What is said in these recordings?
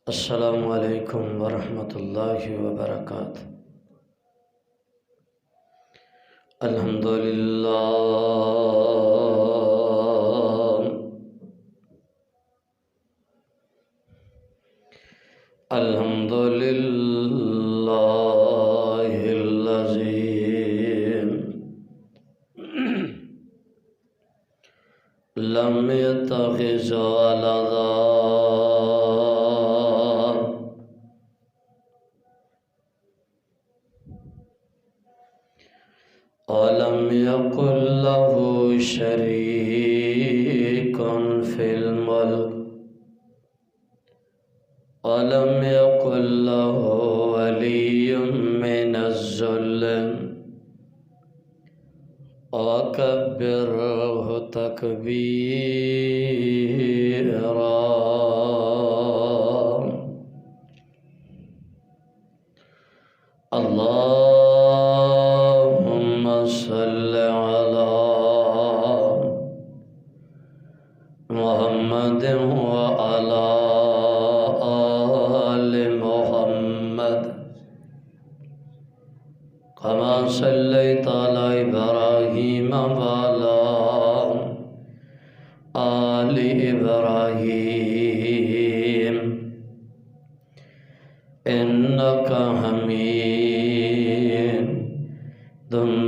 السلام علیکم ورحمۃ اللہ وبرکاتہ۔ الحمدللہ الحمدللہ الذی لم يتخذ ولدا ولم يكن له شريك في الملك ولم يكن له ولي من الذل وكبره تكبيرا۔ اللهم صل على محمد وعلى آل محمد كما صليت على إبراهيم وعلى آل إبراهيم إنك حميد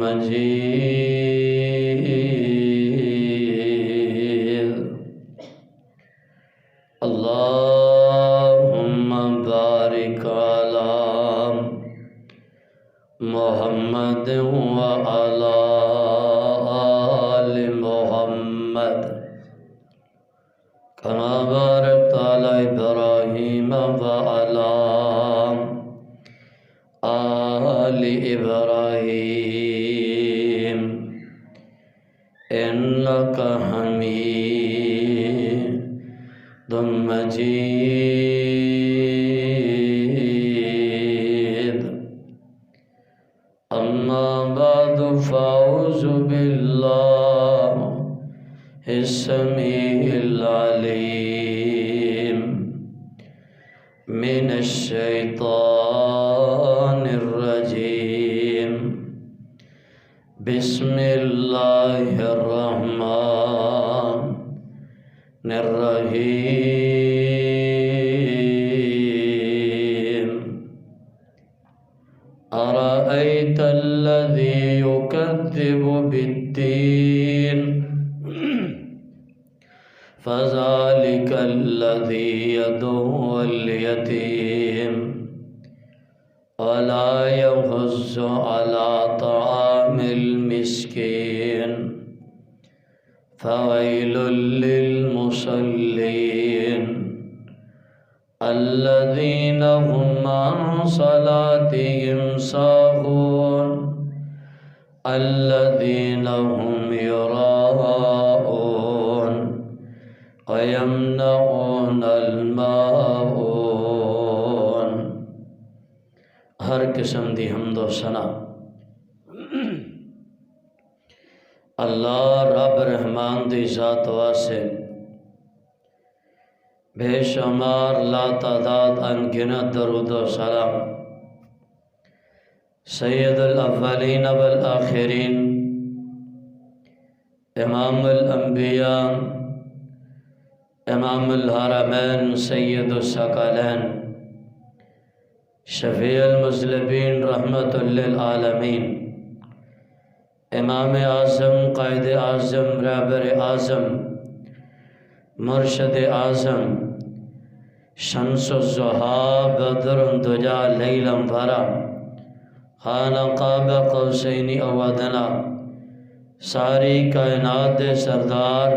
مجيد۔ اللهم بارك على محمد وعلى آل محمد كما باركت على إبراهيم وعلى آل إبراهيم إنك حميد مجيد۔ أما بعد فأعوذ بالله السميع العليم من الشيطان الرجيم۔ بسم الله الرحمن الرحيم۔ أرأيت الذي يكذب بالدين فذلك الذي يدعو اليتيم ولا يحض على طعام المسكين فويل للمصلين الذين هم عن صلاتهم ساهون الذين هم يراءون ويمنعون الماعون۔ ہر قسم دی حمد و ثنا اللہ رب رحمان دی ذات واسے بے شمار لا تعداد انگنت درود و سلام سید الاولین والآخرین امام الانبیاء امام الحرمین سید الثقلین شفیع المذنبین رحمت للعالمین امام اعظم قائد اعظم رہبر اعظم مرشد اعظم شمس الضحیٰ بدر الدجیٰ لیلا ورا خانہ قاب قوسین او ادنیٰ ساری کائنات دے سردار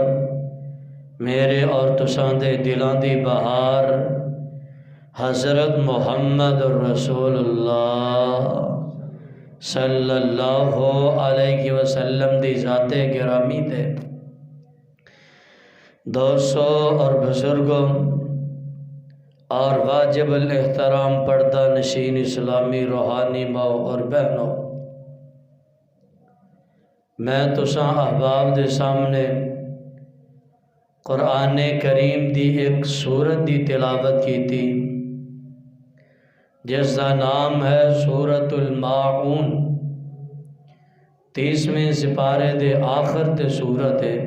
میرے اور تساں دے دلاں دی بہار حضرت محمد رسول اللہ صلی اللہ علیہ وسلم دی ذات گرامی تے دوستوں اور بزرگوں اور واجب الاحترام پردہ نشین اسلامی روحانی ماؤ اور بہنوں، میں تساں احباب دے سامنے قرآن کریم دی ایک سورت دی تلاوت کی تھی جس کا نام ہے سورۃ الماعون، 30ویں سپارے دے آخر تے سورت ہے،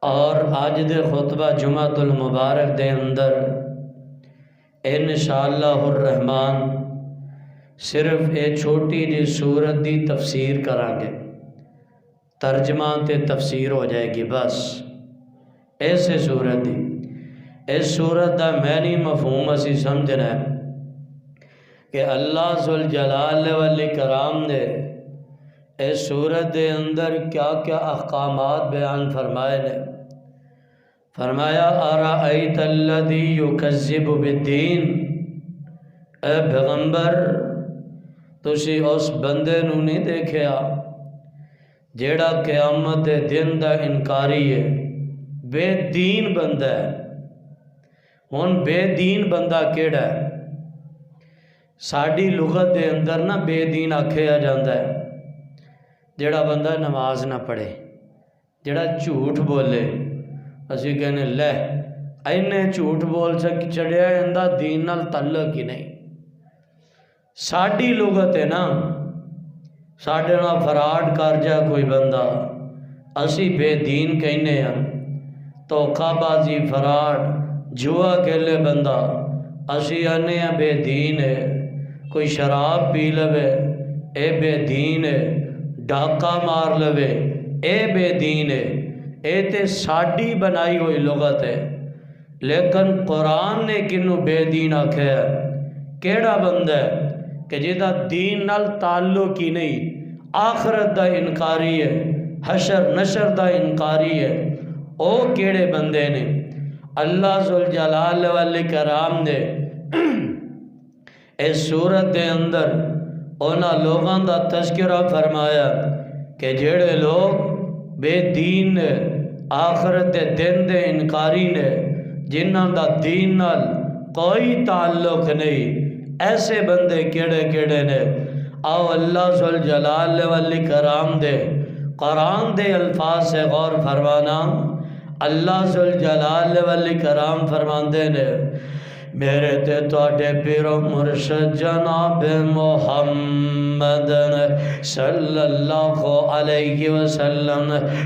اور آج دے خطبہ جمعۃ المبارک دے اندر انشاءاللہ الرحمن صرف ایک چھوٹی جی سورت دی تفسیر کریں گے، ترجمہ تے تفسیر ہو جائے گی بس ایسے سورت دی۔ اس سورت دا معنی مفہوم اسی سمجھنا ہے کہ اللہ ذوالجلال والاکرام نے اس سورت دے اندر کیا کیا احکامات بیان فرمائے نے۔ فرمایا ارأیت الذی یکذب بالدین، اے پیغمبر تسی اس بندے نو نہیں دیکھیا جیڑا قیامت دے دن دا انکاری ہے، بے دین بندہ ہے۔ ہن بے دین بندہ کیڑا ہے؟ ساڈی لغت دے اندر نا بے دین آکھیا جاندا ہے جیڑا بندہ نماز نہ پڑھے، جیڑا جھوٹ بولے۔ اسی کہنے لے اینے جھوٹ بول چڑیا اندہ دین نال تعلق ہی نہیں۔ ساڈی لغت ہے نا، ساڈے نال فراڈ کر جا کوئی بندہ، اسی بے دین کہنے ہیں۔ دھوکہ بازی، فراڈ، جوا کھیلے بندہ، اسی آنے ہیں بے دین ہے۔ کوئی شراب پی لوے، اے بے دین ہے۔ ڈاکہ مار لوے، اے بے دین ہے۔ اے تے ساڈی بنائی ہوئی لغت ہے، لیکن قرآن نے کنوں بے دین آکھے ہے؟ کیڑا بندہ ہے کہ جیدہ دین نال تعلق ہی نہیں، آخرت دا انکاری ہے، حشر نشر دا انکاری ہے، او کیڑے بندے نے؟ اللہ ذوالجلال والاکرام نے اس سورت دے اندر اونا لوگاں دا تذکرہ فرمایا کہ جیڑے لوگ بے دین نے، آخرت دے دن دے انکاری نے، جنہاں دا دین نال کوئی تعلق نہیں، ایسے بندے کیڑے کیڑے نے؟ آؤ اللہ ذوالجلال والاکرام دے قرآن دے الفاظ سے غور فرمانا۔ اللہ ذوالجلال والاکرام فرماندے نے میرے تے تواڈے پیرو مرشد جناب محمد صلی اللہ علیہ وسلم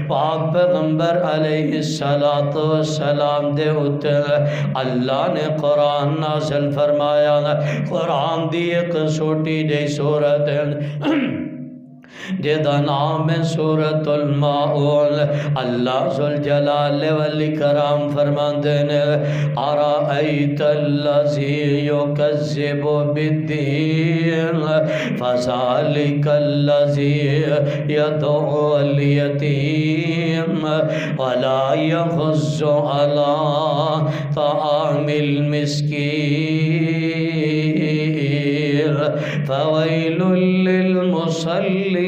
پاک پیغمبر علیہ السلام دے اتے اللہ نے قرآن نازل فرمایا۔ قرآن دی ایک چھوٹی جی سورت جیدہ نام ہے سورۃ الماعون۔ اللہ ذوالجلال والاکرام فرماندے نے ارأیت الذی یکذب بالدین فذلک الذی یدعو الیتیم ولا یحض علی طعام المسکین فویل للمصلین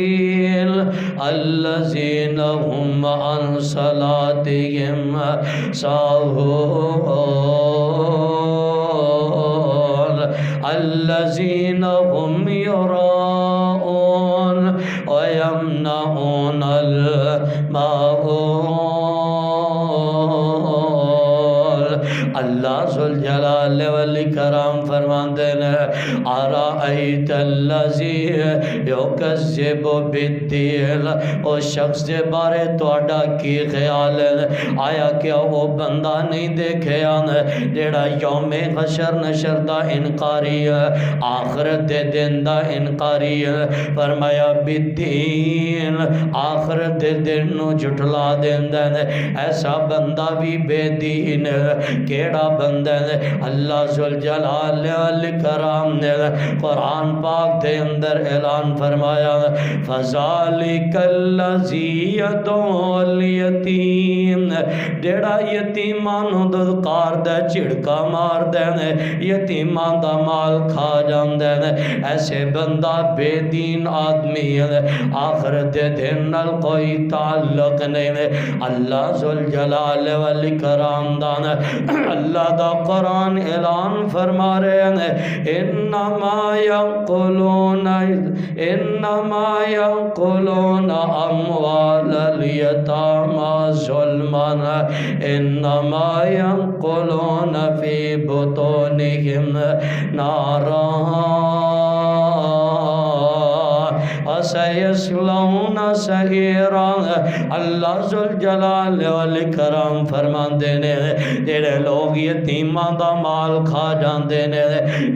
الذین هم عن صلاتهم ساہون الذین هم یراؤون ویمنعون الماعون۔ اللہ ذوالجلال والاکرام فرماندے نے ارأیت الذی یکذب بالدین، او شخص دے بارے تواڈا کی خیال ہے؟ آیا کیا وہ بندہ نہیں دیکھیا جیڑا یوم حشر نشر دا انکاری ہے، آخرت دے دن دا انکاری ہے؟ فرمایا بالدین، آخرت دے دن نو جھٹلا دیندا ہے، ایسا بندہ بھی بے دین ہے۔ کیڑا بندہ ہے؟ اللہ ذوالجلال والاکرام نے قرآن پاک دے اندر اعلان فرمایا فذالک الذی یدعو الیتیم، جیڑا یتیماں نو دھکار دے، جھڑکا مار دے، یتیماں دا مال کھا جاندے، ایسے بندہ بے دین آدمی ہے، آخرت دے دن نال کوئی تعلق نہیں ہے۔ اللہ ذوالجلال والاکرام دا اللہ دا قرآن اعلان فرما رہے ہیں انما یاکلون اموال الیتامی ظلما انما یاکلون فی بطونہم نارا وَسَيَصْلَوْنَ سَعِيرًا۔ اللہ ذوالجلال والاکرام فرماندے نے جڑے لوگ یتیماں دا مال کھا جاندے نے،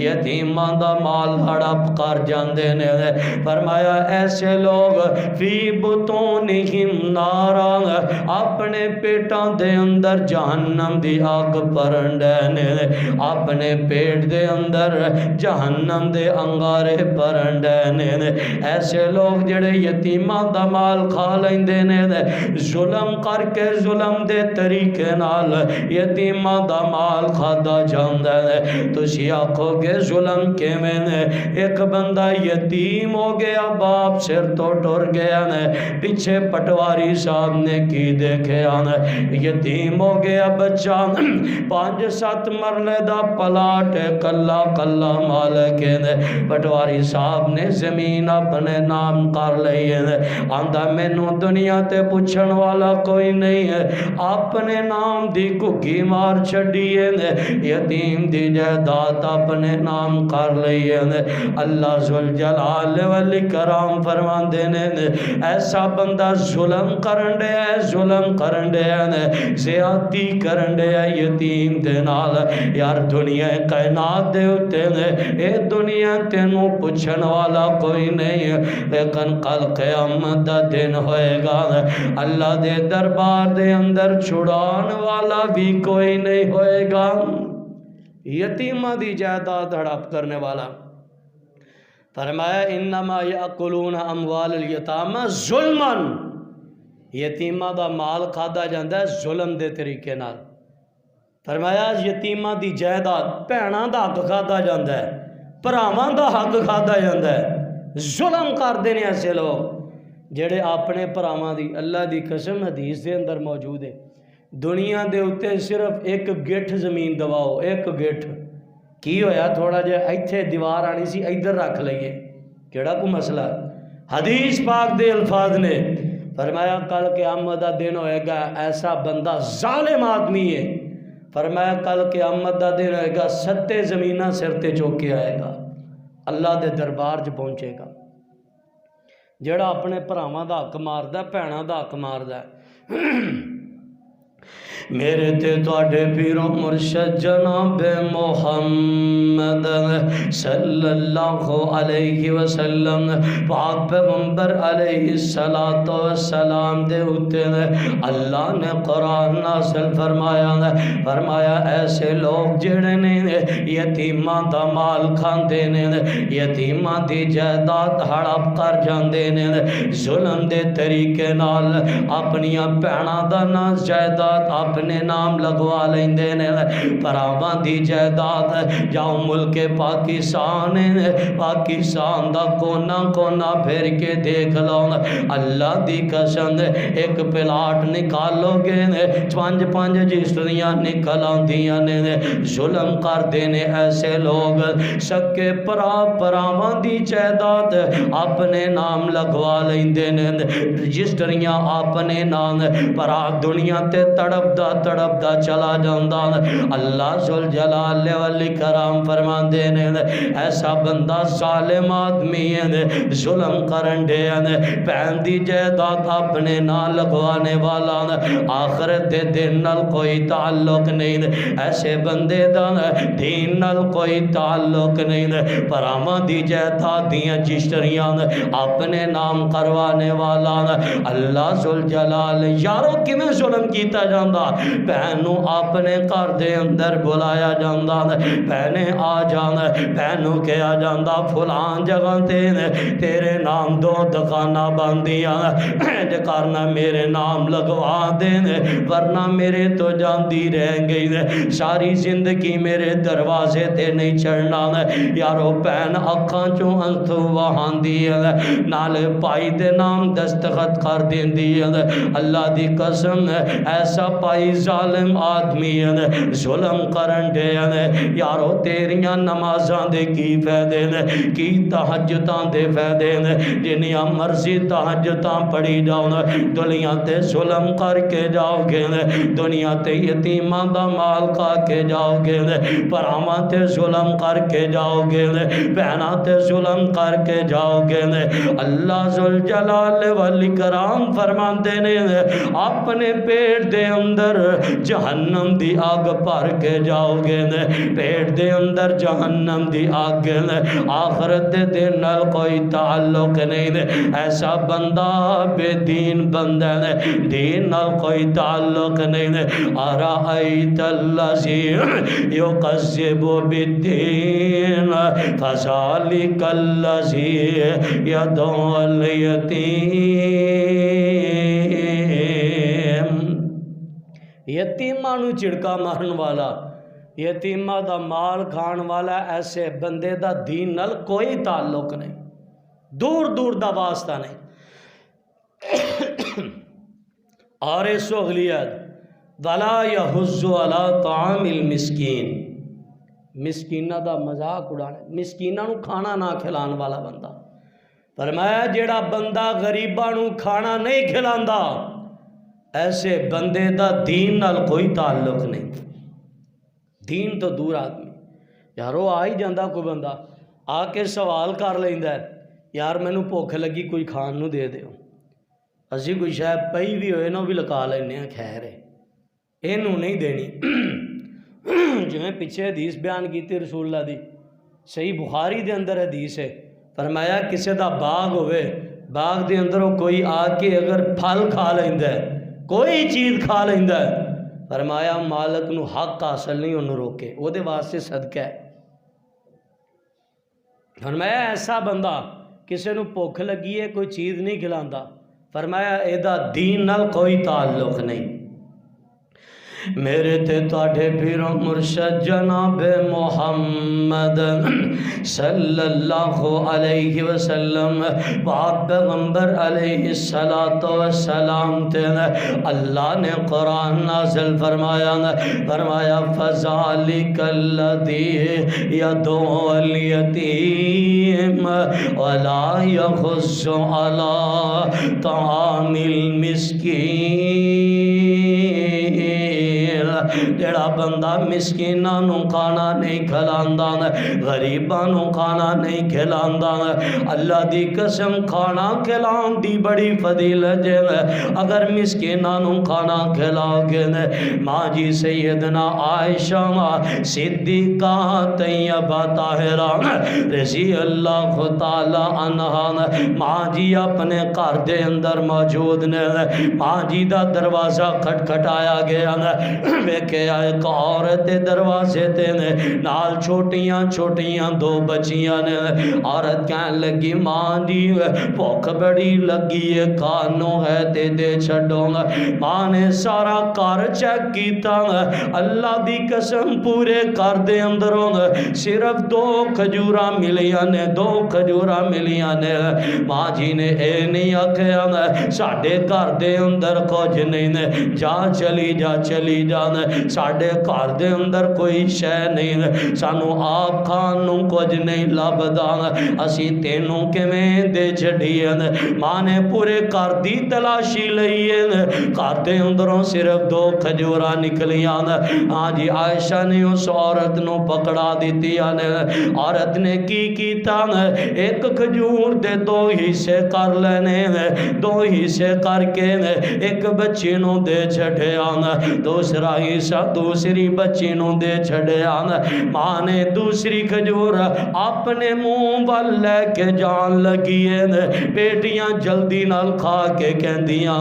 یتیماں دا مال ہڑپ کر جاندے نے، فرمایا ایسے لوگ فی بطونہم نارا اپنے پیٹاں دے اندر جہنم دی آگ پرن ڈینے، اپنے پیٹ دے اندر جہنم دے انگارے پرن ڈینے۔ ایسے لوگ جڑے یتیماں دا مال کھا لیندے نے، ظلم کر کے ظلم دے طریقے نال یتیماں دا مال کھادا جاندا ہے۔ تسی آکھو گے ظلم کیویں نے؟ ایک بندہ یتیم ہو گیا، باپ سر تو ٹر گیا نے، پیچھے پٹواری صاحب نے کی دیکھیا نے، یتیم ہو گیا بچہ، 5-7 مرلے دا پلاٹ کلا کلا مالک نے، پٹواری صاحب نے زمین اپنے نام کر لئی ہے، آندا مینوں دنیا تے پوچھن والا کوئی نہیں ہے، اپنے نام دی گھگی مار چھڈی ہے، یتیم دی جائیداد اپنے نام کر لئی ہے۔ اللہ ذوالجلال والاکرام فرماندے نے ایسا بندہ ظلم کرن ڈیا ہے، ظلم کرن ڈیا ہے، زیادتی کرن ڈیا ہے یتیم دے نال۔ یار دنیا کائنات دے اتے نے، اے دنیا تینوں پوچھن والا کوئی نہیں ہے، لیکن کل قیامت دا دن ہوئے گا، اللہ دے دربار دے اندر چھڑان والا بھی کوئی نہیں ہوئے گا۔ یتیمہ دی جائیداد ہڑپ کرنے والا، فرمایا انما یاکلون اموال الیتامی ظلما، یتیمہ دا مال کھادا جاندا ہے ظلم دے طریقے نال۔ فرمایا یتیمہ دی جائیداد، بھیناں دا حق کھادا جاندا ہے، بھراواں دا حق کھادا جاندا ہے، ظلم کر دینے ایسے لوگ جڑے اپنے بھراواں دی، اللہ دی قسم حدیث دے اندر موجود ہے، دنیا دے اتے صرف ایک گٹھ زمین دواؤ، ایک گٹھ کی ہویا تھوڑا جہا ایتھے دیوار آنی سی ادھر رکھ لئیے، کیڑا کو مسئلہ؟ حدیث پاک دے الفاظ نے فرمایا کل قیامت دا دن ہوئے گا، ایسا بندہ ظالم آدمی ہے، فرمایا کل قیامت دا دن ہوئے گا، 7 زمینہ سر تے چوک کے آئے گا، اللہ دے دربار چ پہنچے گا، جڑا اپنے بھراواں دا حق ماردا، بھیناں دا حق ماردا۔ میرے تے تواڈے پیرو مرشد جناب محمد صلی اللہ علیہ وسلم پاک پیغمبر علیہ السلام دے اتے اللہ نے قرآن نازل فرمایا، فرمایا ایسے لوگ جڑے نے یتیماں دا مال کھاندے نے، یتیماں دی جائیداد ہڑپ کر جاندے نے، ظلم دے طریقے نال اپنیاں بھیناں دا نا جائیداد اپنے نام لگوا لیندے نے، بھراواں دی جائیداد جاؤ ملک پاکستان دا کونا کونا پھر کے دیکھ لو، اللہ دی قسم ایک پلاٹ نکالو گے 5 رجسٹریاں نکل آندیاں نے، ظلم کر دینے ایسے لوگ، سکے پراواں دی جائیداد اپنے نام لگوا لیندے نے، رجسٹریاں اپنے نام، پرا دنیا تے تڑپ دا چلا جاندا، اللہ ذوالجلال والاکرام فرماندے نے ایسا بندہ ظالم آدمی ہے، ظلم کرن دیا، بہن دی جائیداد اپنے نام لگوانے والا، آخرت دے دن نال کوئی تعلق نہیں، ایسے بندے دا دین نال کوئی تعلق نہیں، پراواں دی جائیداد دیاں رجسٹریاں اپنے نام کروانے والا، اللہ ذوالجلال یارو کیویں ظلم کیتا جاندا، بہنوں اپنے گھر دے اندر بلایا جاندا، بہنیں آ جانا، بہنوں کہا جاندا فلان جگہ تیرے نام 2 دکانہ باندیاں، کرنا میرے نام لگوا دینے، ورنہ میرے تو جاندی رہ گئی، ساری زندگی میرے دروازے تے نہیں چڑھنا، یارو بہن اکھاں چوں انتھو وہاں دیا، نالے پائی دے نام دستخط کر دین دیا، اللہ دی قسم ایسا ایسا پائی ظالم آدمی ظلم کرن دے یارو تیریاں نمازاں دے کی فائدے نے کی تہجداں دے فائدے نے جنیاں مرضی تہجداں پڑھی جاؤ دنیا تے ظلم کر کے جاؤ گے دنیا تے یتیماں دا مال کھا کے جاؤ گے پراواں تے ظلم کر کے جاؤ گے بہناں تے ظلم کر کے جاؤ گے اللہ ذوالجلال والاکرام فرماندے نے اپنے پیٹ دے اندر جہنم دی آگ بھر کے جاؤ گے پیٹ دے اندر جہنم دی آگ آخرت دے دن نال کوئی تعلق نہیں ایسا بندہ بے دین بندہ دین نال کوئی تعلق نہیں ارائیت الذی یکذب بالدین فذلک الذی یدعو الیتیم یتیماں نو چڑکا مارن والا یتیماں دا مال کھان والا ایسے بندے دا دین نال کوئی تعلق نہیں دور دور دا واسطہ نہیں اور اس اغلیت ولا یحض علی طعام المسکین مسکینہ دا مذاق اڑانا مسکینہ نو کھانا نہ کھلان والا بندہ فرمایا جیڑا بندہ غریباں نو کھانا نہیں کھلاندا ایسے بندے دا دین نال کوئی تعلق نہیں دین تو دور آدمی یارو آ ہی جاندہ کوئی بندہ آ کے سوال کر لیندا ہے یار مینوں بھوک لگی کوئی کھان نو دے دیو اسی کوئی شاید پئی بھی ہوئے نو بھی لکا لینے ہیں خیر ہے اینو نہیں دینی جویں پیچھے حدیث بیان کیتی رسول اللہ دی صحیح بخاری دے اندر حدیث ہے فرمایا کسے دا باغ ہوئے باغ دے اندر کوئی آ کے اگر پھل کھا لیندا ہے کوئی چیز کھا لیندا ہے فرمایا مالک نو حق حاصل نہیں انہوں روکے وہ دے واسطے صدقہ ہے فرمایا ایسا بندہ کسے نو بھوک لگی ہے کوئی چیز نہیں کھلاندا فرمایا ایدہ دین نال کوئی تعلق نہیں میرے تے تواڈے پیر مرشد جناب محمد صلی اللہ علیہ وسلم پاک پیغمبر علیہ السلام تے اللہ نے قرآن نازل فرمایا فذالک الذی یدعو الیتیم ولا یحض علی طعام المسکین جڑا بندہ مسکیناں نو کھانا نہیں کھلاندا غریباں نو کھانا نہیں کھلاندا اللہ دی قسم کھانا کھلان دی بڑی فضیلت ہے اگر مسکیناں نو کھانا کھلاؤ گے ماں جی سیدنا عائشہ صدیقہ طیبہ طاہرہ رضی اللہ تعالی عنہا ماں جی اپنے گھر دے اندر موجود نے ماں جی دا دروازہ کھٹکھٹایا گیا ویکھے ایک عورت دروازے تے نال چھوٹیاں چھوٹیاں دو بچیاں نے عورت کہنے لگی ماں جی بھوک بڑی لگی ہے کھانو ہے تے دے چھڈو ماں نے سارا گھر چیک کیتا اللہ دی قسم پورے گھر دے اندروں صرف دو کھجوراں ملیاں نے دو کھجوراں ملیاں نے ماں جی نے اے نہیں آکھیا ساڈے گھر دے اندر کچھ نہیں جا چلی جا ساڈے گھر دے اندر کوئی شے نہیں سانو آپ کھان نو کچھ نہیں لبدا اسی تینوں کیویں دے چھڈیے ماں نے پورے گھر دی تلاشی لئی گھر دے اندروں صرف دو کھجوراں نکلیاں ہاں جی عائشہ نے اس عورت نو پکڑا دتی عورت نے کی کیتا ایک کھجور دے دو حصے کر لینے دو حصے کر کے ایک بچی نو دے چھڈیا دوسرا حصہ دوسری بچی نو دے چھڈیا ماں نے دوسری کھجور اپنے منہ وال لے کے جان لگی بیٹیاں جلدی نال کھا کے کہندیاں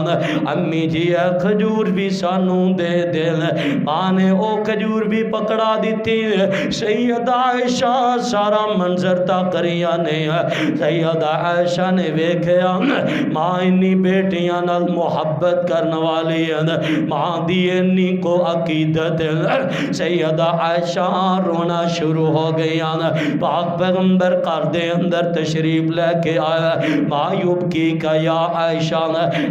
امی جی اے کھجور بھی سانو دے دے ماں نے او کھجور بھی پکڑا دیتی سیدہ عائشہ سارا منظر تا کریاں نے سیدہ عائشہ نے ویکھیا ماں انی بیٹیاں نال محبت کرن والی ماں دی انی کو عقیدت سیدہ عائشہ رونا شروع ہو گئی پاک پیغمبر گھر دے اندر تشریف لے کے آیا معیوب کی کا یا عائشہ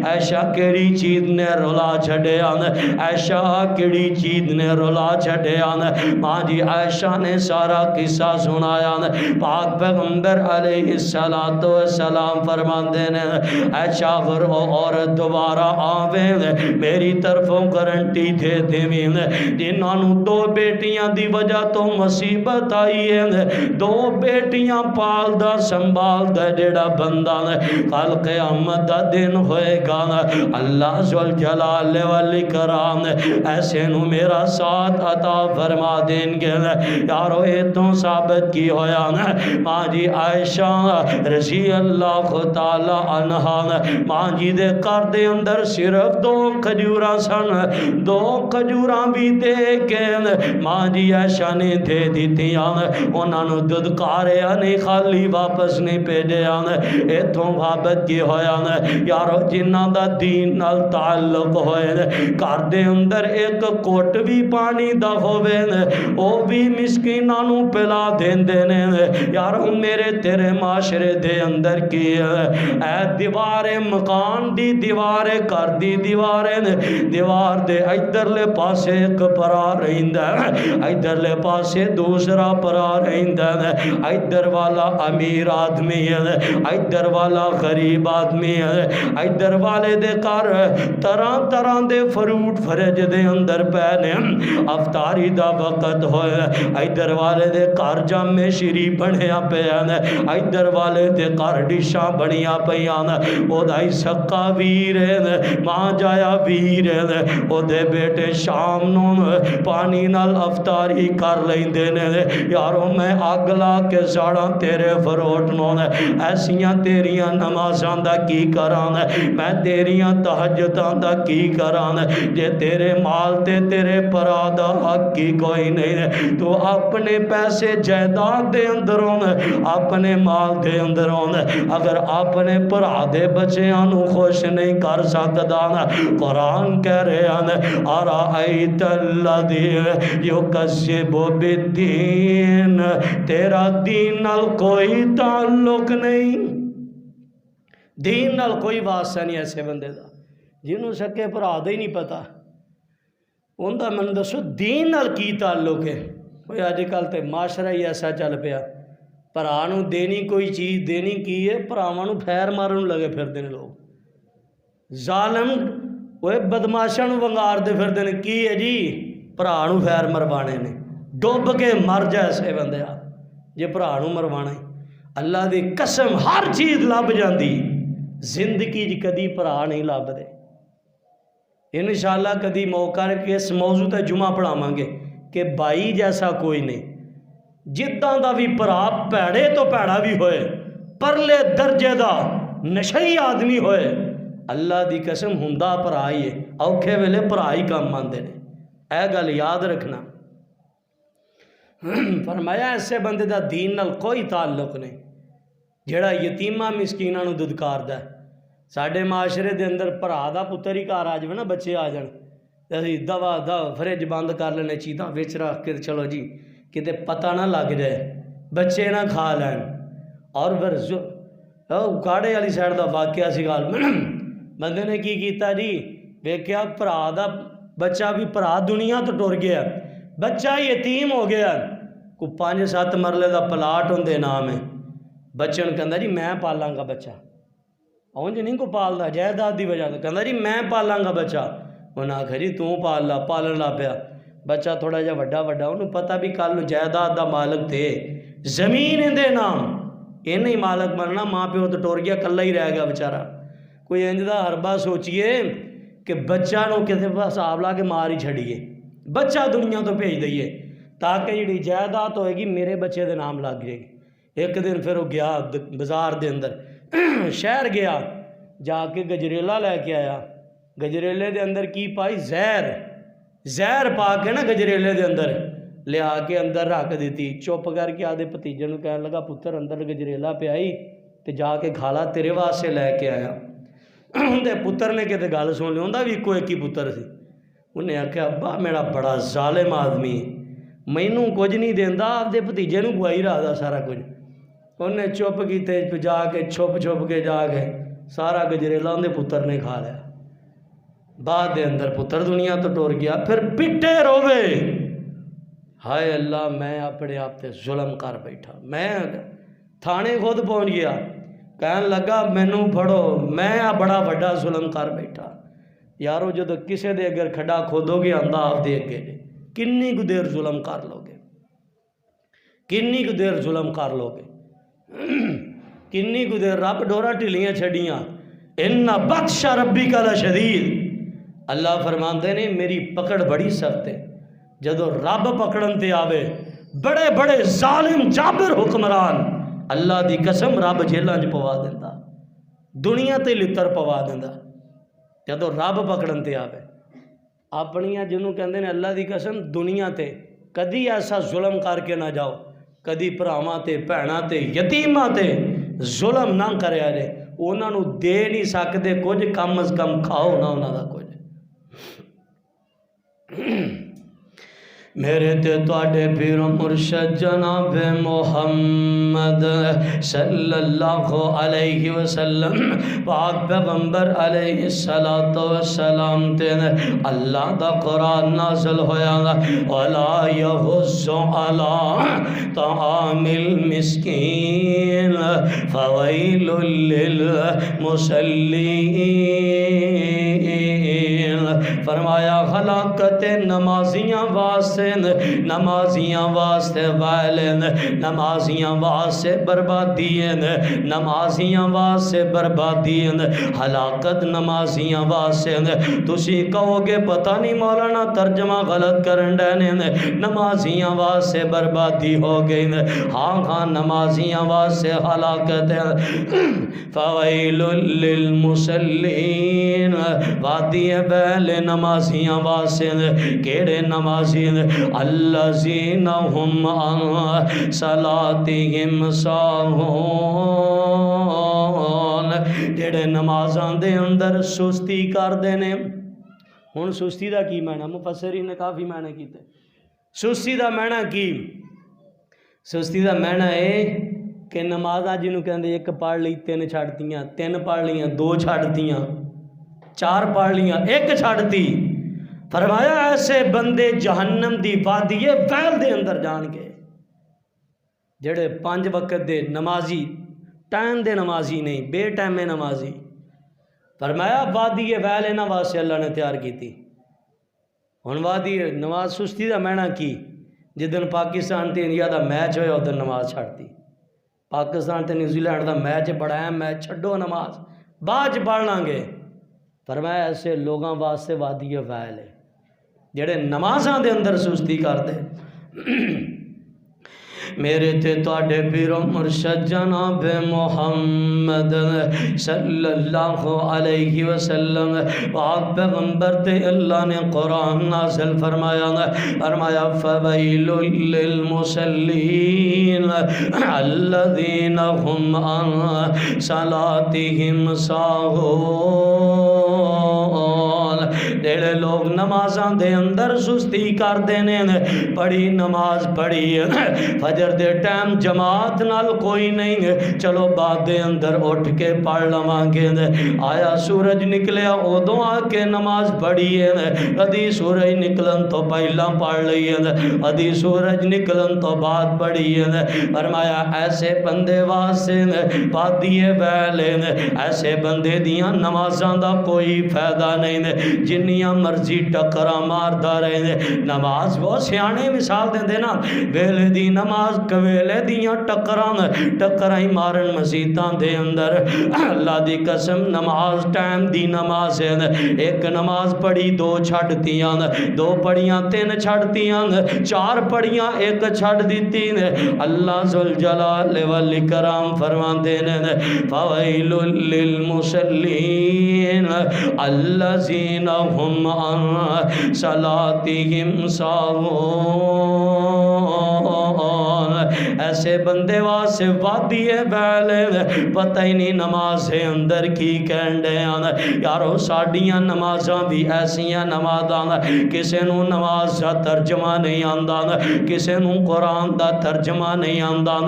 عائشہ کیڑی چیز نے رولا چھڑے عائشہ کیڑی چیز نے رولا چھڑے ماں جی عائشہ نے سارا قصہ سنایا پاک پیغمبر علیہ السلام فرماندے نے عائشہ اگر اور دوبارہ آویں میری طرفوں گارنٹی دے دیویں جنہاں نوں دو بیٹیاں دی وجہ تو مصیبت آئی ہے دو بیٹیاں پال دا سنبھال دا جڑا بندہ کل قیامت دا دن ہوئے گا اللہ ذوالجلال والاکرام ایسے نو میرا ساتھ عطا فرما دیں گے یارو یہ تو ثابت کی ہویا ماں جی عائشہ رضی اللہ تعالی عنہ ماں جی دے گھر دے اندر صرف دو کھجوراں سن دو کھجوراں بھی دے کے ماں جی عائشہ نے دے دیتیاں انہاں نو ددکاریا نہیں خالی واپس نہیں بھیجیا ایتھوں ثابت کی ہویا یارو جنہاں دا دین نال تعلق ہوئے گھر دے اندر ایک کوٹ بھی پانی دا ہوئے او بھی مسکیناں نو پلا دیندے نے یارو میرے تیرے معاشرے دے اندر کی اے دیوار مکان دی دیوار کر دی دیوار دے ادھر لے پاسے ایک پرا رہندا ادھر لے پاسے دوسرا پرا رہندا ادھر والا امیر آدمی ہے ادھر والا غریب آدمی ہے ادھر والے دے کار طرح طرح دے فروٹ فرج دے اندر پہنے افطاری دا وقت ہوئے ادھر والے دے کار جامع شری بنیا پیانے ادھر والے دے کار ڈشاں بنیا پیانے او دائی سکا ویر ہے ماں جایا ویر ہے او دے بیٹے شام نو پانی نال افطاری کر لیں دینے یارو میں اگلا کے ساڑا تیرے فروٹ نو ایسیاں تیریاں نمازان دا کی کران میں تیریاں تہجدان دا کی کران جے تیرے مال تے تیرے پرادہ حق کی کوئی نہیں تو اپنے پیسے جائیداد دے اندروں اپنے مال دے اندروں اگر اپنے پرادے بچیاں نو خوش نہیں کر سکتا قرآن کہہ رہے ہیں ارائیت الذی یکذب بالدین تیرا دین نال کوئی تعلق نہیں دین نال کوئی واسطہ نہیں ایسے بندے دا جنہوں سکے پرا دے ہی نہیں پتا ان دا من دسو دین نال کی تعلق ہے کوئی آج کل تے معاشرہ ہی ایسا چل پیا پرانوں دینی کوئی چیز دینی کی ہے پراوانوں پھیر مارن لگے پھر دینے لوگ ظالم وہ بدماشاں ونگار دے پھر دینے کی ہے جی پرانوں پھیر مروانے نے ڈوب کے مر جیسے بندے آ جے پرانوں مروانے اللہ دی قسم ہر چیز لب جاندی زندگی جی کدی پرا نہیں لب دے انشاءاللہ کدی موقع رکھے اس موضوع تے جمعہ پڑھا مانگے کہ بھائی جیسا کوئی نہیں جتاں دا بھی پرا پیڑے تو پیڑا بھی ہوئے پرلے درجے دا نشئی آدمی ہوئے اللہ دی قسم ہندہ پرائی ہے اوکھے ویلے پرائی کام ماندے نے اے گل یاد رکھنا فرمایا ایسے بندے دا دین نال کوئی تعلق نہیں جڑا یتیمہ مسکینہ نو ددکار دا ہے ساڑھے معاشرے دے اندر پرا دا پتر ہی کار آج نا بچے آ جان اسی دوا فریج بند کر لینے چیزاں وچ رکھ کے چلو جی کتے پتہ نہ لگ جائے بچے نہ کھا لین اور پھر کاڑے والی سائڈ دا واقعہ سی گال بندے نے کی کیتا جی ویکھیا پرا دا بچہ بھی پرا دنیا تو ٹر گیا بچہ یتیم ہو گیا کو 5-7 مرلے دا پلاٹ ہوندے نام ہے بچے نے کہندا جی میں پالاں گا بچہ اونج نہیں کو پالدا جائیداد دی وجہ تو کہندا جی میں پالاں گا بچہ انہاں آکھیا جی تو پالن لا پیا بچہ تھوڑا جا وڈا انہوں پتہ بھی کل نو جائیداد دا مالک تھے زمین اندے نام یہ نہیں مالک بننا ماں پیو تو ٹور گیا کلا ہی رہ گیا بیچارہ کوئی انج دا حربہ سوچئے کہ بچہ نو کسی پاس آپ لا کے مار ہی چھڑیے بچہ دنیا تو بھیج دئیے تاکہ جڑی جائیداد ہوئے گی میرے بچے دے نام لگ جائے گی ایک دن پھر وہ گیا بازار دے اندر شہر گیا جا کے گجریلا لے کے آیا گجریلے دے اندر کی پائی زہر پا کے نا گجریلے دے اندر لے آ کے اندر رکھ دیتی چپ کر کے آدھے پتیجے نو کہنے لگا پتر اندر گجریلا پہ آئی تے جا کے کھالا تیرے واسطے لے کے آیا اندے پتر نے کہتے گل سن لی اندہ بھی کوئی ایک ہی پتر سی انہیں آخیا ابا میرا بڑا ظالم آدمی مینوں کچھ نہیں دینا، آپ دے بھتیجے نوں گوائی رہا سارا کچھ۔ انہیں چپ کیتے جا کے چھپ کے جا کے سارا گجریلا اندے پتر نے کھا لیا۔ بعد دے اندر پتر دنیا تو ٹور گیا، پھر پٹے روے، ہائے اللہ میں اپنے آپ تے ظلم کر بیٹھا۔ میں تھانے خود پہنچ گیا، کہنے لگا مینوں پھڑو، میں بڑا بڑا ظلم کر بیٹھا۔ یارو جدو کسے دے اگر کھڈا کھودو گے آندا آپ دے اگے جے، کنی کو دیر ظلم کر لو گے، کنی کو دیر ظلم کر لو گے، کنی کو دیر رب ڈورا ٹھلیاں چھڑیاں۔ ان بطش ربک لشدید، اللہ فرماندے نے میری پکڑ بڑی سخت ہے۔ جدو رب پکڑن تے آوے بڑے بڑے ظالم جابر حکمران، اللہ دی قسم رب جیلاں چ پوا دیندا، دنیا تے لتر پوا دیندا۔ جدو رب پکڑن تے آوے اپنیاں جنوں کہندے نے اللہ دی قسم دنیا تے کدی ایسا ظلم کر کے نہ جاؤ، کدی بھراواں تے بھیناں تے یتیماں تے ظلم نہ کریا جے، انہاں نوں دے نہیں سکدے کچھ، کم از کم کھاؤ نہ انہاں دا کچھ۔ میرے تے تواڈے پیر و مرشد جناب محمد صلی اللہ علیہ وسلم پاک پیغمبر علیہ السلام تے اللہ دا قرآن نازل ہویا وَلَا يَحُضُّ عَلَىٰ طَعَامِ الْمِسْكِينِ فَوَيْلٌ لِّلْمُصَلِّينَ، فرمایا ہلاکت نمازیاں واسطے، نمازیاں واسطے وائلن، نمازیاں واسطے بربادین، نمازیاں واسطے بربادین، ہلاکت نمازیاں واسطے۔ تسی کہو گے پتہ نہیں مولانا ترجمہ غلط کرن ڈے، نمازیاں واسطے بربادی ہو گئی، ہاں ہاں نمازیاں واسطے ہلاکت ہے۔ فویل للمصلین، وادی بیل نمازیاں واسطے، کیڑے نمازی؟ الذین هم عن صلاتهم ساہون، جڑے نمازاں دے اندر سستی کردے نے۔ ہن سستی دا کی معنی؟ مفسرین نے کافی معنی کیتے۔ سستی دا معنی کی؟ سستی دا معنی ہے کہ نمازاں جنوں کہندے ایک پڑھ لی تین چھڑتیاں، تین پڑھ لیاں دو چھڑتیاں، چار پڑھ لیاں ایک چھڑتی۔ فرمایا ایسے بندے جہنم دی وادی ویل دے اندر جان گے، جڑے 5 وقت دے نمازی، ٹائم دے نمازی نہیں، بے ٹائم میں نمازی۔ فرمایا وادی ویل انہاں واسطے اللہ نے تیار کی تھی۔ ہن وادی نماز سستی دا معنی کی؟ جدن پاکستان تے انڈیا دا میچ ہویا ادھر نماز چھڑتی، پاکستان تے نیوزی لینڈ دا میچ بڑا اہم میچ، چھڈو نماز بعد پڑھ لیں گے۔ فرمایا ایسے لوگاں واسطے وادی ویل ہے جڑے نمازاں دے اندر سستی کر دے۔ میرے تے تواڈے پیر و مرشد جناب محمد صلی اللہ علیہ وسلم پاک پیغمبر تے اللہ نے قرآن نازل فرمایا، فرمایا فویل للمصلین الذین هم عن صلاتهم ساہون، جڑے لوگ نمازاں دے اندر سستی کر دینے، پڑھی نماز پڑھی فجر دے ٹائم جماعت نال کوئی نہیں، چلو بعد دے اندر اٹھ کے پڑھ لواں گے، آیا سورج نکلیا ادوں آ کے نماز پڑھی ہے، کدی سورج نکلن تو پہلا پڑھ لی ہے، کدی سورج نکلن تو بعد پڑھی ہے۔ فرمایا ایسے بندے واسطے وادی ویل، ایسے بندے دیاں نمازاں دا کوئی فائدہ نہیں، جنیاں مرضی ٹکراں ماردا رہے۔ نماز بہت سیانے مثال دے نا، ویلے دی نماز کویلے دیاں ٹکراں ہی مارن مسیتاں دے اندر۔ اللہ دی قسم نماز ٹائم دی نماز ہے، ایک نماز پڑھی دو چھڑتیاں، دو پڑھیاں تین چھڑتیاں، چار پڑھیاں ایک چھڑ دیتی۔ اللہ ذوالجلال والاکرام فرماندے نے فویل للمصلین الذین هم عن صلاتهم ساہون، ایسے بندے واسے وادی ویل پتہ ہی نہیں نماز اندر کی کہندے آن یارو ساڑیاں نمازاں بھی ایسیاں نمازاں کسے نو نماز دا ترجمہ نہیں آنداں کسے نو قرآن دا ترجمہ نہیں آنداں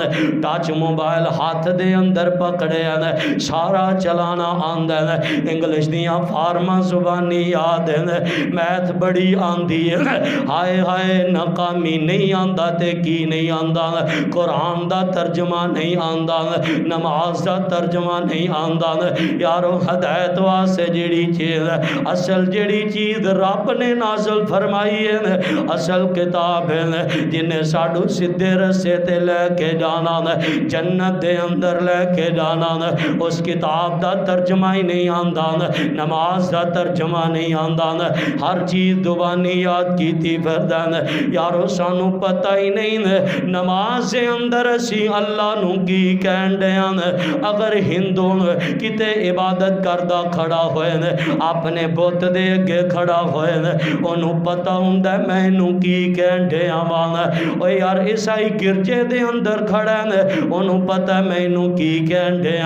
ٹچ موبائل ہاتھ دے اندر پکڑے آن سارا چلانا آندے انگلش دیاں فارما زبانی یاد میتھ بڑی آندی ہے ہائے ہائے ناکامی نہیں آندا تے کی نہیں آندا قرآن دا ترجمہ نہیں آندا نماز دا ترجمہ نہیں آندا یارو ہدایت واسے جیڑی چیز اصل جیڑی چیز رب نے نازل فرمائی ہے اصل کتاب ہے جنہیں ساڑھو سدھے رسے تے لے کے جانا جنت دے اندر لے کے جانا اس کتاب دا ترجمہ ہی نہیں آندا نماز دا ترجمہ نہیں آندا ہر چیز زبانی یاد کی تھی فردان یارو سانو پتہ ہی نہیں نماز اندر اسی اللہ نو کی کہندے اگر ہندوں کتے عبادت کردہ کھڑا ہوئے اپنے بت دے اگے کھڑا ہوئے انہوں پتہ ہوندہ میں نو کی کہندے او یار عیسائی گرجے دے اندر کھڑا انہوں پتہ میں نو کی کہندے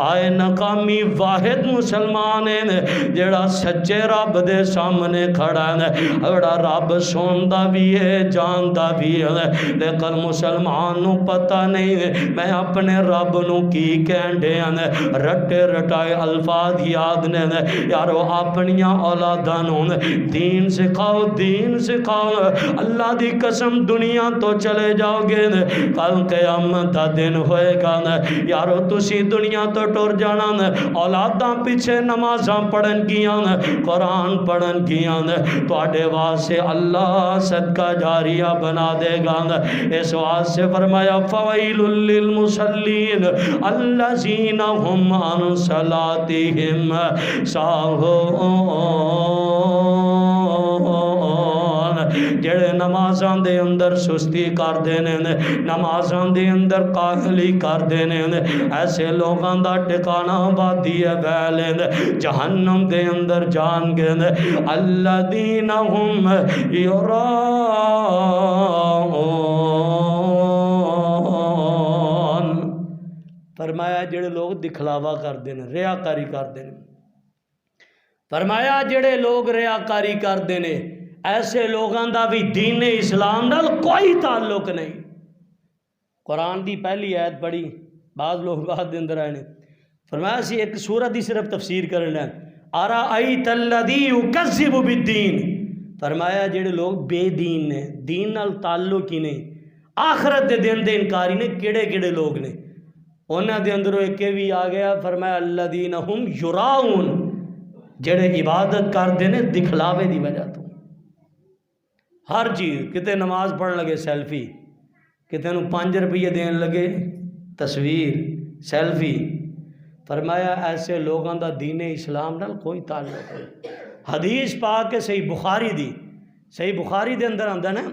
آئے ناکامی واحد مسلمان جڑا سچے رب دے سامنے کھڑا اڑا رب سوندہ بھی ہے جاندہ بھی ہے لیکن مسلمان نو پتہ نہیں میں اپنے رب نو کی کہندے رٹے رٹائے الفاظ یاد نے یارو اپنیاں اولادانوں دین سکھاؤ اللہ دی قسم دنیا تو چلے جاؤ گے کل قیامت دا دن ہوئے گا یارو تسی دنیا تو ٹور جانا اولاداں پیچھے نمازاں پڑھن گیاں قرآن پڑھن گیاں تو آڈے واسے اللہ صدقہ جاریہ بنا دے گا اس واسے فرمایا فویل للمصلین الذین ہم عن صلاتہم ساہون جڑے نمازاں دے اندر سستی کر دینے نمازاں دے اندر کاہلی کر دینے ایسے لوگاں دا ٹکانا وادی ویل جہنم دے اندر جان گے الذین ہم یراؤن فرمایا جڑے لوگ دکھلاوا کر دینے ریاکاری کر دینے فرمایا جڑے لوگ ریاکاری کر دینے ایسے لوگاں دا بھی دین اسلام نال کوئی تعلق نہیں قرآن دی پہلی آیت پڑھی بعض لوگ بعد اندر آئے نے فرمایا سی ایک سورت دی صرف تفسیر کرنا ہے ارائیت الذی یکذب بالدین فرمایا جڑے لوگ بے دین نے دین نال تعلق ہی نہیں آخرت دے دن دے انکاری نے کیڑے کیڑے لوگ نے انہاں دے اندروں ایک بھی آ گیا فرمایا الذین ہم یراؤن جڑے عبادت کر دینے دکھلاوے دی وجہ تو ہر چیز کتے نماز پڑھن لگے سیلفی کتے نو 5 روپیے دین لگے تصویر سیلفی فرمایا ایسے لوگاں دا دین اسلام نال کوئی تعلق نہیں حدیث پاک کے صحیح بخاری دے اندر آندا نا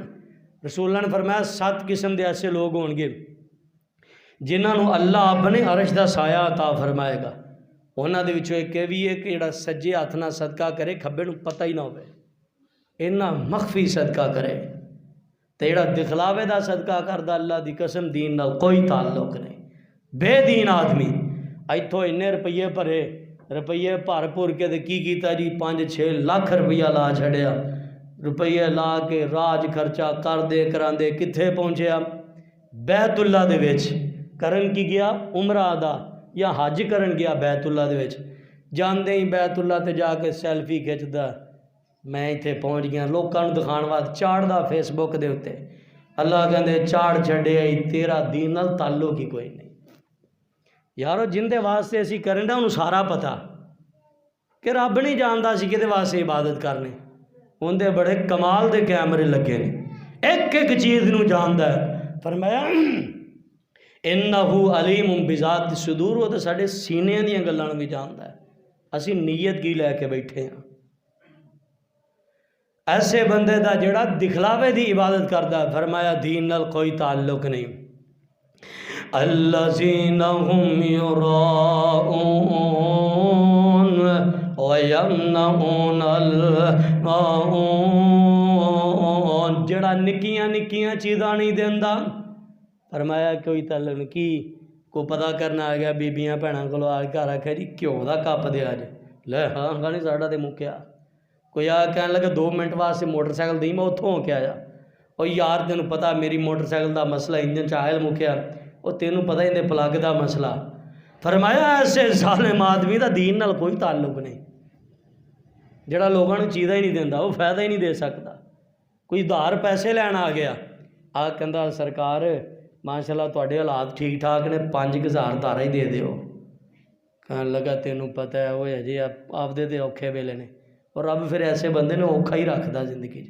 رسول اللہ نے فرمایا 7 قسم دے ایسے لوگ ہون گے جنہاں نو اللہ اپنے عرش دا سایہ عطا فرمائے گا انہاں دے وچوں ایک بھی ہے کہ جڑا سجے ہاتھ نال صدقہ کرے کھبے نو پتہ ہی نہ ہوئے اینا مخفی صدقہ کرے تے جڑا دکھلاوے دا صدقہ کردا اللہ دی قسم دین نال کوئی تعلق نہیں بے دین آدمی ایتھوں انے روپیے بھرے روپیے بھر کے تے کی کیتا جی 5-6 لاکھ روپیہ لا چھڑیا روپیے لا کے راج خرچہ کر دے کراندے کتھے پہنچیا بیت اللہ دے وچ کرن کی گیا عمرہ ادا یا حج کرن گیا بیت اللہ دے وچ جاندے ہی بیت اللہ تے جا کے سیلفی کھچدا میں ایتھے پہنچ گیا لوکاں نوں دکھان واسطے چاڑدا فیس بک دے اوتے اللہ کہندے چاڑ چھڈیا تیرا دین نال تعلق ہی کوئی نہیں یارو جن دے واسطے اسی کرن دا انہوں سارا پتہ کہ رب نہیں جاندا سی کدے واسطے عبادت کرنے اندے بڑے کمال دے کیمرے لگے نے ایک چیز نوں جاندا ہے فرمایا انہو علیم بذات الصدور وہ تو ساڈے سینے دیاں گلاں نوں بھی جاندا ہے اسی نیت کی لے کے بیٹھے ہیں ایسے بندے دا جڑا دکھلاوے دی عبادت کردا ہے فرمایا دین نال کوئی تعلق نہیں الذین ہم یراؤن ویمنعون الماعون جڑا نکیاں چیزاں نہیں دیندا فرمایا کوئی تعلق نہیں کی کو پتا کرنا آ گیا بیبیاں بھینوں کو آ گھر آخیا جی گھیو کا کپ دیا جی لے ہاں نہیں ساڈا تو مکیا کوئی آ کہنے لگا 2 منٹ واسطے موٹر سائیکل دی میں اتوں ہو کے آیا وہ یار تینوں پتا میری موٹر سائیکل کا مسئلہ انجن چائل مکیا وہ تینوں پتا ہی نہیں پلگ کا مسئلہ فرمایا ایسے ظالم آدمی کا دین نال کوئی تعلق نہیں جڑا لوگوں کو چیزاں ہی نہیں دینا وہ فائدہ ہی نہیں دے سکتا کوئی ادھار پیسے لینا آ گیا آ کہندا سرکار ماشاء اللہ تواڈے حالات ٹھیک ٹھاک نے 5000 دھارا ہی دے دیو کہنے لگا تینوں پتہ ہے وہ جی آپ دے تے اوکھے ویلے نے اور رب پھر ایسے بندے نے اوکھا ہی رکھدا زندگی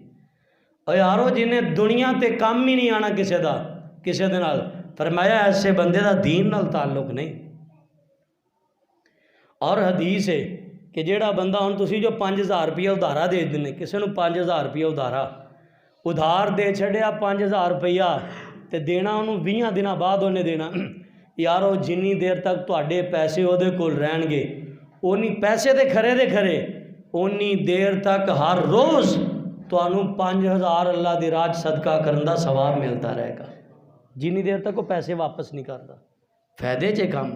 اور یارو جنہیں دنیا تے کام ہی نہیں آنا کسے دے نال فرمایا ایسے بندے دا دین نال تعلق نہیں اور حدیث ہے کہ جیڑا بندہ ہن تسی جو 5000 روپیہ ادھارا دے دینے کسے نو 5000 روپیہ ادھار دے چھڑیا 5000 روپیہ تے دینا انہوں 20 دنوں بعد انہیں دینا یارو جنی دیر تک تواڈے پیسے وہ دے کول رہن گے اونی پیسے دے کھرے اونی دیر تک ہر روز تانوں 5000 اللہ دی راہ صدقہ کرن دا ثواب ملتا رہے گا جنی دیر تک وہ پیسے واپس نہیں کرتا فائدے چے کام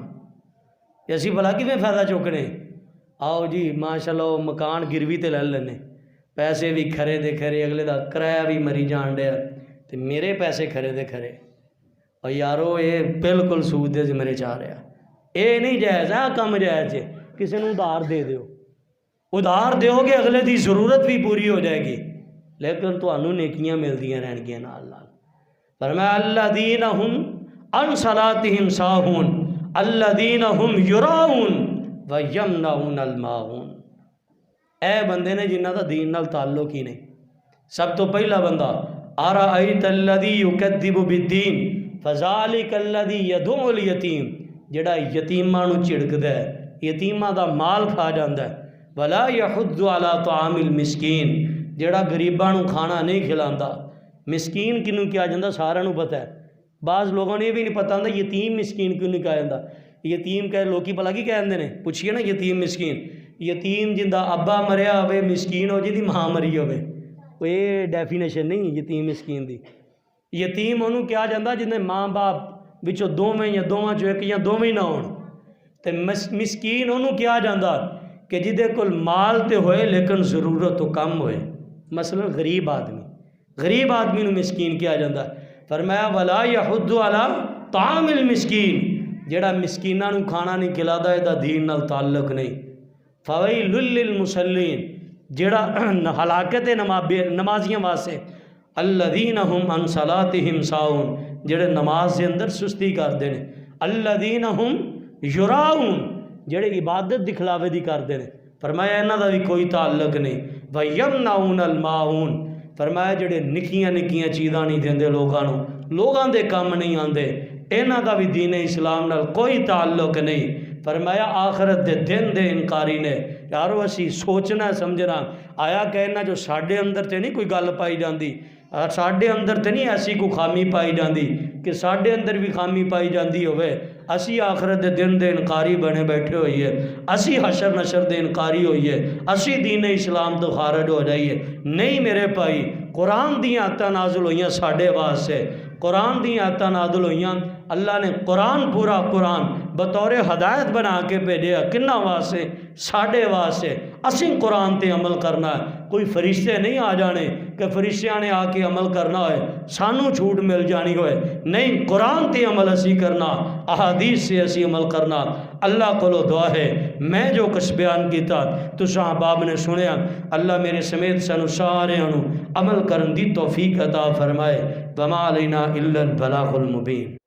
کہ اسی بھلا کیویں فائدہ چکنے آؤ جی ماشاءاللہ وہ مکان گروی تے لے لینے پیسے بھی کھرے دے کھرے اگلے دا کرایہ بھی مری جان ڈیا تے میرے پیسے کھرے دے کھرے اور یارو یہ بالکل سود دے زمرے چاہ رہا یہ نہیں جائز ہے کم جائز ہے کسی نے ادھار دے دیو ادھار دیو گے اگلے دی ضرورت بھی پوری ہو جائے گی لیکن تانوں نیکیاں ملدیاں رہن گیاں نال نال فرمایا الذین هم عن صلاتهم ساہون الذین هم یراؤون ویمنعون الماعون اے بندے نے جنہ دا دین نال تعلق ہی نہیں سب تو پہلا بندہ ارأیت الذی یکذب بالدین فذالک الذی یدعو الیتیم جڑا یتیماں نو جھڑکدا ہے یتیماں دا مال کھا جاندا ہے ولا یحض علی طعام المسکین جڑا غریباں نو کھانا نہیں کھلاندا مسکین کنوں کیا جاندا سارا نو پتہ ہے بعض لوگوں نے یہ بھی نہیں پتہ ہوندا یتیم مسکین کیوں نہیں کہا جاندا یتیم کہ لوکی بھلا کی کہندے نے پوچھئے نا یتیم مسکین یتیم جندا ابا مریا ہوئے مسکین ہو جی دی ماں مری ہوئے یہ ڈیفینیشن نہیں یتیم مسکین دی یتیم انہوں کیا جاندا جنہیں ماں باپ وچوں دوویں یا دوواں چوں ایک یا دوویں نہ ہون تے مسکین انہوں کیا جاندا کہ جدے کول مال تے ہوئے لیکن ضرورت تو کم ہوئے مثلا غریب آدمی نو مسکین کیا جاندا فرمایا ولا یحض علی طعام المسکین جڑا مسکیناں نو کھانا نہیں کھلادا اے دا دین نال تعلق نہیں فویل للمصلین جڑا ہلاکت نمازیاں واسطے الذین هم عن صلاتهم ساہون جڑے نماز کے اندر سستی کرتے ہیں الذین هم یراؤون جڑے عبادت دکھلاوے دی کرتے ہیں فرمایا انہاں دا بھی کوئی تعلق نہیں ویمنعون الماعون فرمایا جڑے نکیاں چیزاں نہیں دیندے لوگاں دے کام نہیں آندے انہاں دا بھی دین اسلام نال کوئی تعلق نہیں فرمایا آخرت دے دن دے انکاری نے یارو اسی سوچنا سمجھنا آیا کہنا جو ساڈے اندر تے نہیں کوئی گل پائی جاندی ساڈے اندر تے نہیں ایسی کوئی خامی پائی جاندی کہ ساڈے اندر بھی خامی پائی جاندی ہوئے اسی آخرت دے دن دے انکاری بنے بیٹھے ہوئیے اسی حشر نشر دے انکاری ہوئیے اسی دین اسلام تو خارج ہو جائیے نہیں میرے بھائی قرآن دیاں آیتاں نازل ہوئیاں ساڈے واسطے قرآن دیاں آیتاں نازل ہوئیاں اللہ نے پورا قرآن بطور ہدایت بنا کے بھیجے کنہ واسطے ساڈے واسطے اسی قرآن تے عمل کرنا ہے کوئی فرشتے نہیں آ جانے کہ فرشتیاں نے آ کے عمل کرنا ہوئے سانو چھوٹ مل جانی ہوئے نہیں قرآن تے عمل اسی کرنا احادیث سے اسی عمل کرنا اللہ کو دعا ہے میں جو کچھ بیان کیتا تساں احباب نے سنیا اللہ میرے سمیت سانو سارے عمل کرن دی توفیق عطا فرمائے وما علینا الا البلاغ المبین